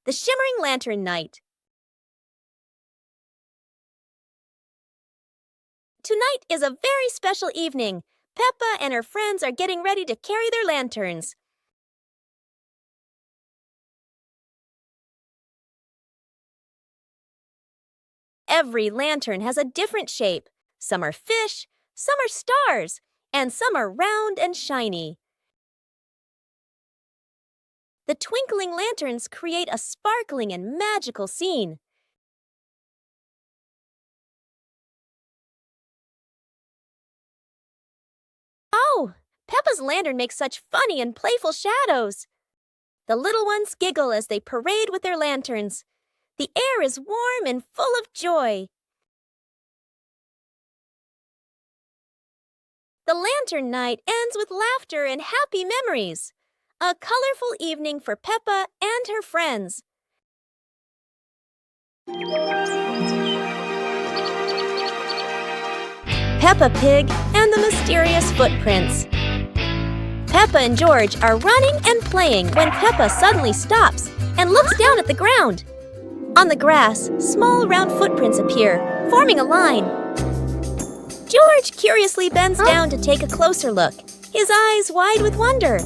The Shimmering Lantern Night. Tonight is a very special evening. Peppa and her friends are getting ready to carry their lanterns. Every lantern has a different shape. Some are fish, some are stars, and some are round and shiny. The twinkling lanterns create a sparkling and magical scene. Oh, Peppa's lantern makes such funny and playful shadows. The little ones giggle as they parade with their lanterns. The air is warm and full of joy. The lantern night ends with laughter and happy memories. A colorful evening for Peppa and her friends. Peppa Pig and the Mysterious Footprints. Peppa and George are running and playing when Peppa suddenly stops and looks down at the ground. On the grass, small round footprints appear, forming a line. George curiously bends down to take a closer look, his eyes wide with wonder.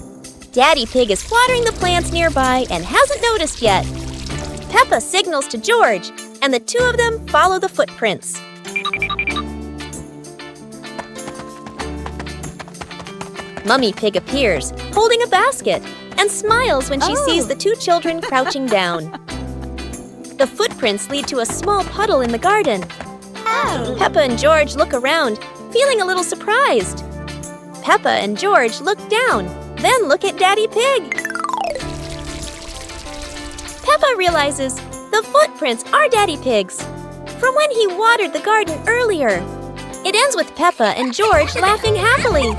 Daddy Pig is watering the plants nearby and hasn't noticed yet. Peppa signals to George, and the two of them follow the footprints. Mummy Pig appears, holding a basket, and smiles when she sees the two children crouching down. The footprints lead to a small puddle in the garden. Peppa and George look around, feeling a little surprised. Peppa and George look down, then look at Daddy Pig. Peppa realizes the footprints are Daddy Pig's, from when he watered the garden earlier. It ends with Peppa and George laughing happily.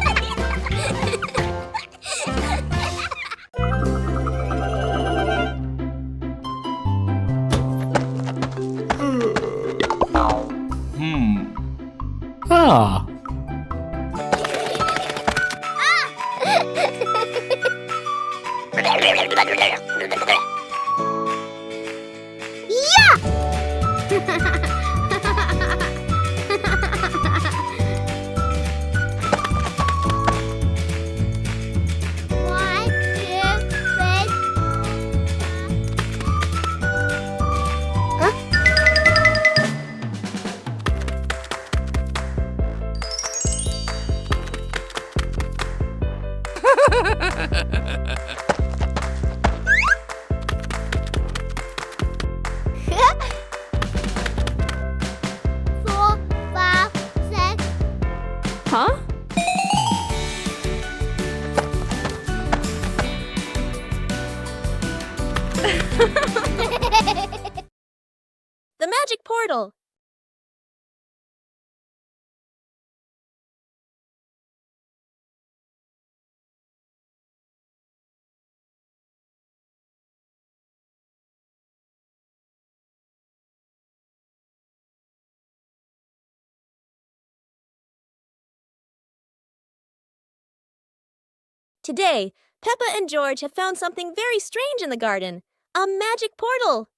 The magic portal. Today, Peppa and George have found something very strange in the garden. A magic portal.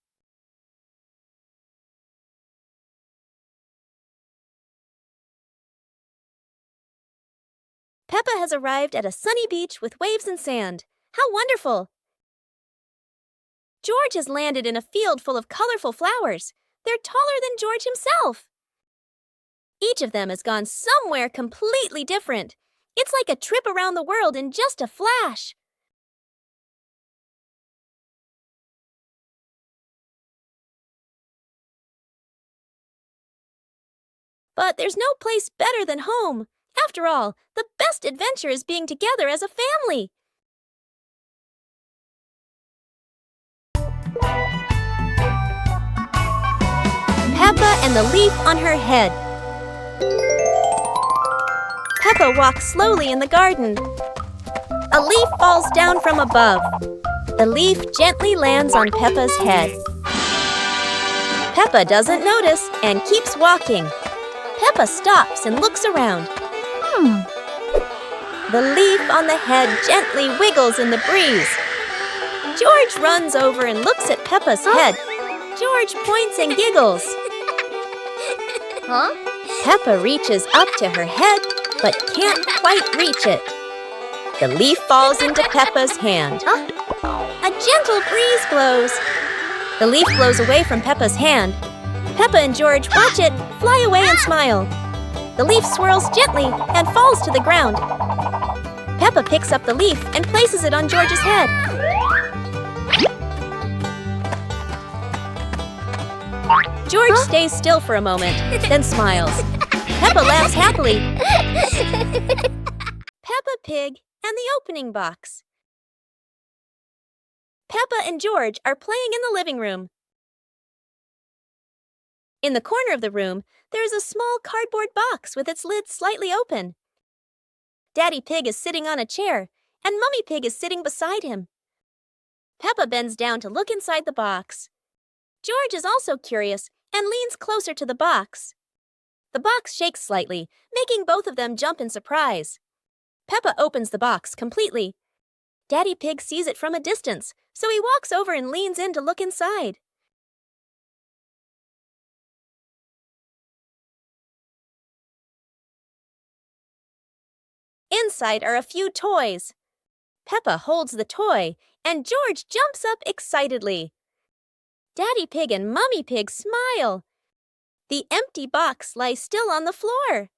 Peppa has arrived at a sunny beach with waves and sand. How wonderful! George has landed in a field full of colorful flowers. They're taller than George himself. Each of them has gone somewhere completely different. It's like a trip around the world in just a flash. But there's no place better than home. After all, the best adventure is being together as a family. Peppa and the leaf on her head. Peppa walks slowly in the garden. A leaf falls down from above. The leaf gently lands on Peppa's head. Peppa doesn't notice and keeps walking. Peppa stops and looks around. The leaf on the head gently wiggles in the breeze. George runs over and looks at Peppa's head. George points and giggles. Huh? Peppa reaches up to her head, but can't quite reach it. The leaf falls into Peppa's hand. A gentle breeze blows. The leaf blows away from Peppa's hand. Peppa and George watch it fly away and smile. The leaf swirls gently and falls to the ground. Peppa picks up the leaf and places it on George's head. George stays still for a moment, then smiles. Peppa laughs happily. Peppa Pig and the opening box. Peppa and George are playing in the living room. In the corner of the room, there is a small cardboard box with its lid slightly open. Daddy Pig is sitting on a chair, and Mummy Pig is sitting beside him. Peppa bends down to look inside the box. George is also curious and leans closer to the box. The box shakes slightly, making both of them jump in surprise. Peppa opens the box completely. Daddy Pig sees it from a distance, so he walks over and leans in to look inside. Inside are a few toys. Peppa holds the toy, and George jumps up excitedly. Daddy Pig and Mummy Pig smile. The empty box lies still on the floor.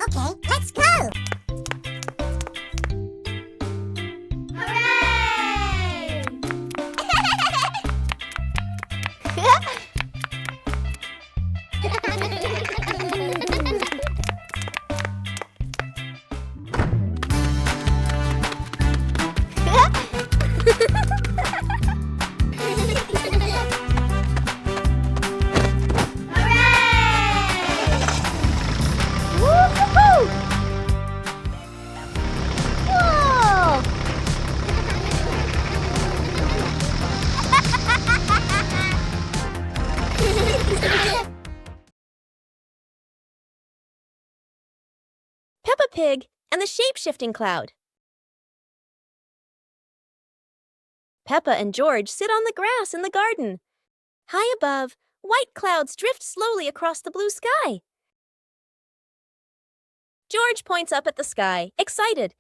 Okay, let's go! Hooray! Peppa Pig and the shape-shifting cloud. Peppa and George sit on the grass in the garden. High above, white clouds drift slowly across the blue sky. George points up at the sky, excited.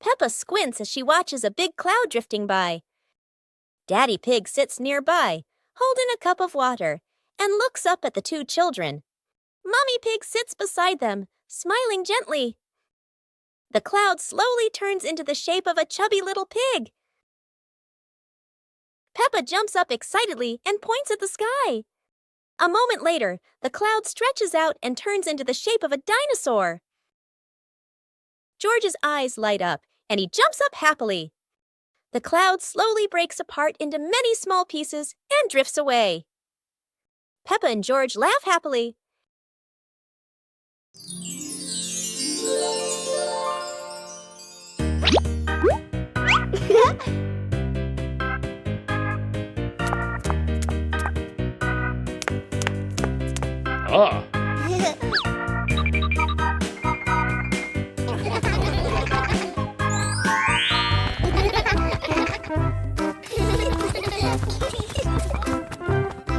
Peppa squints as she watches a big cloud drifting by. Daddy Pig sits nearby, holding a cup of water, and looks up at the two children. Mummy Pig sits beside them, smiling gently. The cloud slowly turns into the shape of a chubby little pig. Peppa jumps up excitedly and points at the sky. A moment later, the cloud stretches out and turns into the shape of a dinosaur. George's eyes light up, and he jumps up happily. The cloud slowly breaks apart into many small pieces and drifts away. Peppa and George laugh happily. Ah.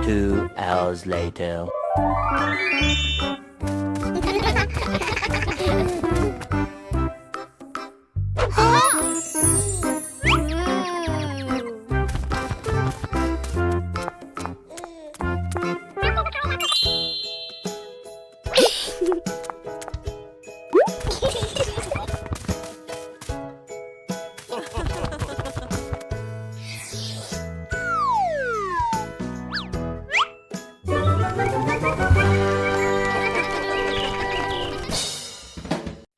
2 hours later.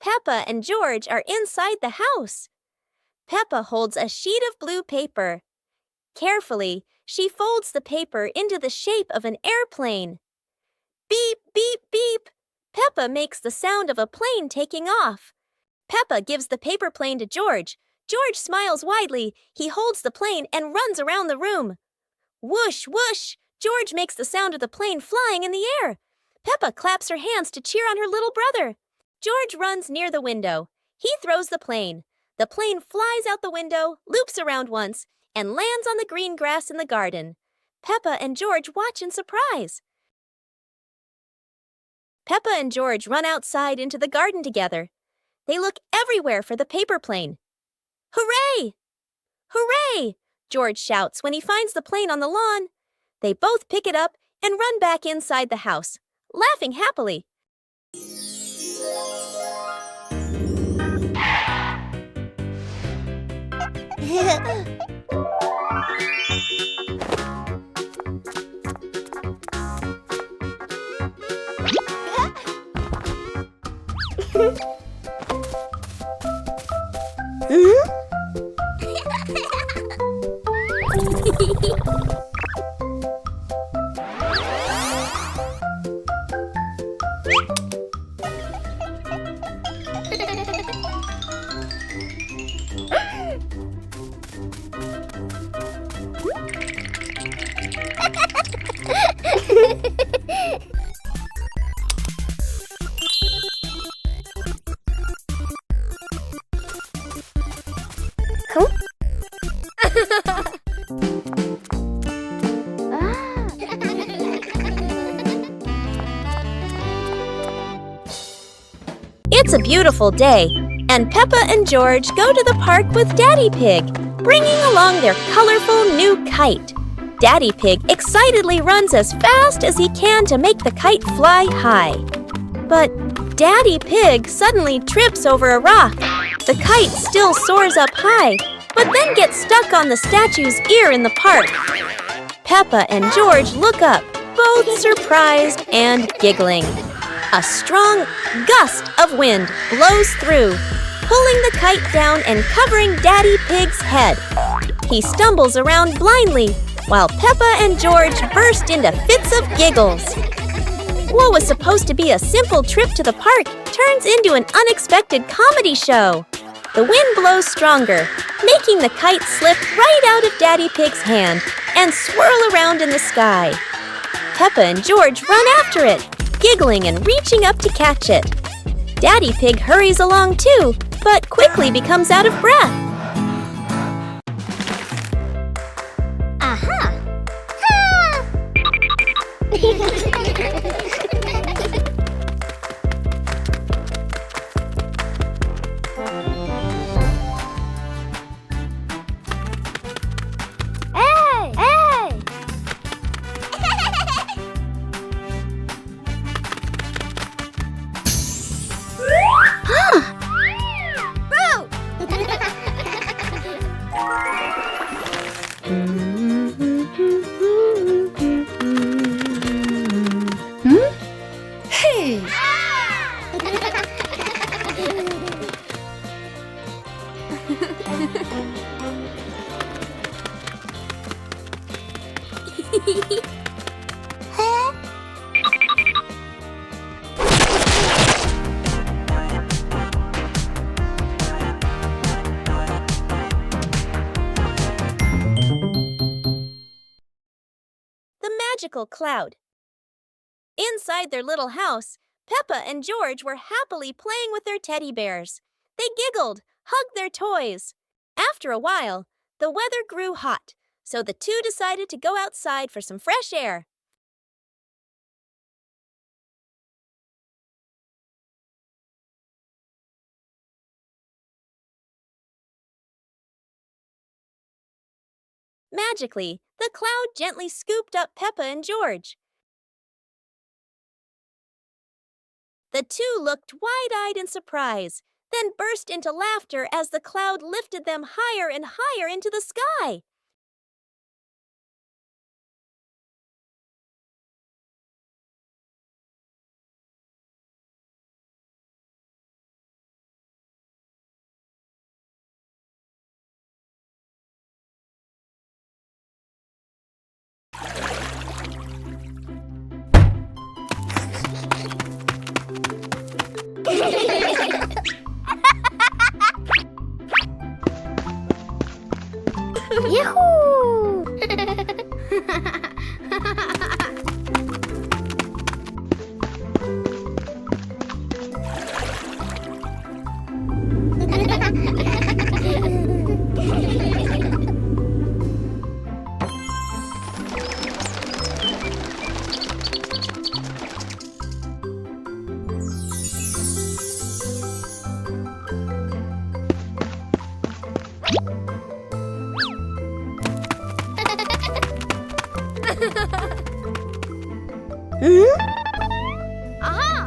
Peppa and George are inside the house. Peppa holds a sheet of blue paper. Carefully, she folds the paper into the shape of an airplane. Beep, beep, beep. Peppa makes the sound of a plane taking off. Peppa gives the paper plane to George. George smiles widely. He holds the plane and runs around the room. Whoosh, whoosh! George makes the sound of the plane flying in the air. Peppa claps her hands to cheer on her little brother. George runs near the window. He throws the plane. The plane flies out the window, loops around once, and lands on the green grass in the garden. Peppa and George watch in surprise. Peppa and George run outside into the garden together. They look everywhere for the paper plane. Hooray! Hooray! George shouts when he finds the plane on the lawn. They both pick it up and run back inside the house, laughing happily. It's a beautiful day, and Peppa and George go to the park with Daddy Pig, bringing along their colorful new kite. Daddy Pig excitedly runs as fast as he can to make the kite fly high. But Daddy Pig suddenly trips over a rock. The kite still soars up high, but then gets stuck on the statue's ear in the park. Peppa and George look up, both surprised and giggling. A strong gust of wind blows through, pulling the kite down and covering Daddy Pig's head. He stumbles around blindly, while Peppa and George burst into fits of giggles. What was supposed to be a simple trip to the park turns into an unexpected comedy show. The wind blows stronger, making the kite slip right out of Daddy Pig's hand and swirl around in the sky. Peppa and George run after it, giggling and reaching up to catch it. Daddy Pig hurries along too, but quickly becomes out of breath. Aha! Hey! Hey! Boo! Hey! The magical cloud. Inside their little house, Peppa and George were happily playing with their teddy bears. They giggled, hugged their toys. After a while, the weather grew hot, so the two decided to go outside for some fresh air. Magically, the cloud gently scooped up Peppa and George. The two looked wide-eyed in surprise, then burst into laughter as the cloud lifted them higher and higher into the sky. Yahoo! Hmm? Aha!